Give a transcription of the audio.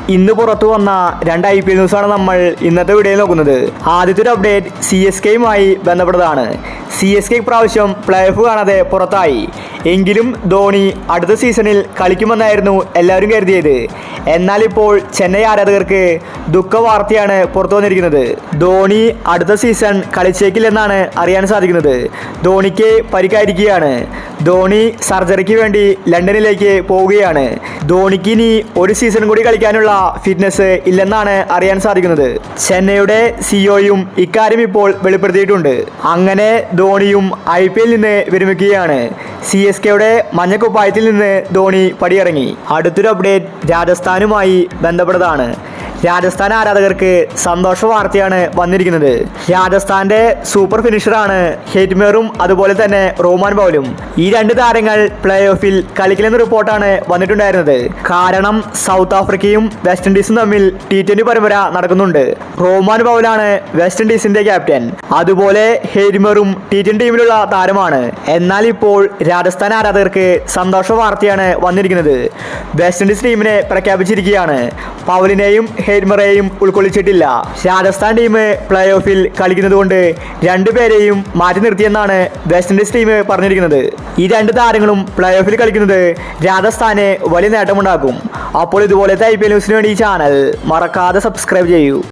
ഇന്ന് പുറത്തു വന്ന രണ്ട് IPL ന്യൂസാണ് നമ്മൾ ഇന്നത്തെ വീഡിയോയിൽ നോക്കുന്നത്. ആദ്യത്തെ ഒരു അപ്ഡേറ്റ് CSKയുമായി ബന്ധപ്പെട്ടതാണ്. CSK പ്രാവശ്യം പ്ലേ ഓഫ് കാണാതെ പുറത്തായി. എങ്കിലും ധോണി അടുത്ത സീസണിൽ കളിക്കുമെന്നായിരുന്നു എല്ലാവരും കരുതിയത്. എന്നാൽ ഇപ്പോൾ ചെന്നൈ ആരാധകർക്ക് ദുഃഖവാർത്തയാണ് പുറത്തു വന്നിരിക്കുന്നത്. ധോണി അടുത്ത സീസൺ കളിച്ചേക്കില്ലെന്നാണ് അറിയാൻ സാധിക്കുന്നത്. ധോണിക്ക് പരിക്കായിരിക്കുകയാണ്. ധോണി സർജറിക്ക് വേണ്ടി ലണ്ടനിലേക്ക് പോവുകയാണ്. ധോണിക്ക് ഇനി ഒരു സീസൺ കൂടി കളിക്കാനുള്ള ഫിറ്റ്നസ് ഇല്ലെന്നാണ് അറിയാൻ സാധിക്കുന്നത്. ചെന്നൈയുടെ സിഇഒയും ഇക്കാര്യം ഇപ്പോൾ വെളിപ്പെടുത്തിയിട്ടുണ്ട്. അങ്ങനെ ധോണിയും IPL നിന്ന് വിരമിക്കുകയാണ്. CSKയുടെ മഞ്ഞക്കുപ്പായത്തിൽ നിന്ന് ധോണി പടിയിറങ്ങി. അടുത്തൊരു അപ്ഡേറ്റ് രാജസ്ഥാനുമായി ബന്ധപ്പെട്ടതാണ്. രാജസ്ഥാൻ ആരാധകർക്ക് സന്തോഷ വാർത്തയാണ് വന്നിരിക്കുന്നത്. രാജസ്ഥാന്റെ സൂപ്പർ ഫിനിഷറാണ് ഹെറ്റ്മേറും അതുപോലെ തന്നെ റോമാൻ ബൗലും. ഈ രണ്ട് താരങ്ങൾ പ്ലേ ഓഫിൽ കളിക്കില്ലെന്ന റിപ്പോർട്ടാണ് വന്നിട്ടുണ്ടായിരുന്നത്. കാരണം സൗത്ത് ആഫ്രിക്കയും വെസ്റ്റ് ഇൻഡീസും തമ്മിൽ T20 പരമ്പര നടക്കുന്നുണ്ട്. റോമാൻ ബൗലാണ് വെസ്റ്റ് ഇൻഡീസിന്റെ ക്യാപ്റ്റൻ. അതുപോലെ ഹെറ്റ്മേറും T20 ടീമിലുള്ള താരമാണ്. എന്നാൽ ഇപ്പോൾ രാജസ്ഥാൻ ആരാധകർക്ക് സന്തോഷ വാർത്തയാണ് വന്നിരിക്കുന്നത്. വെസ്റ്റ് ഇൻഡീസ് ടീമിനെ പ്രഖ്യാപിച്ചിരിക്കുകയാണ്. പൗലിനെയും ഹെറ്റ്മറേയും ഉൾക്കൊള്ളിച്ചിട്ടില്ല. രാജസ്ഥാൻ ടീം പ്ലേ ഓഫിൽ കളിക്കുന്നത് കൊണ്ട് രണ്ടുപേരെയും മാറ്റി നിർത്തിയെന്നാണ് വെസ്റ്റ് ഇൻഡീസ് ടീം പറഞ്ഞിരിക്കുന്നത്. ഈ രണ്ട് താരങ്ങളും പ്ലേ ഓഫിൽ കളിക്കുന്നത് രാജസ്ഥാന് വലിയ നേട്ടമുണ്ടാക്കും. അപ്പോൾ ഇതുപോലത്തെ IPL ന്യൂസിന് വേണ്ടി ഈ ചാനൽ മറക്കാതെ സബ്സ്ക്രൈബ് ചെയ്യൂ.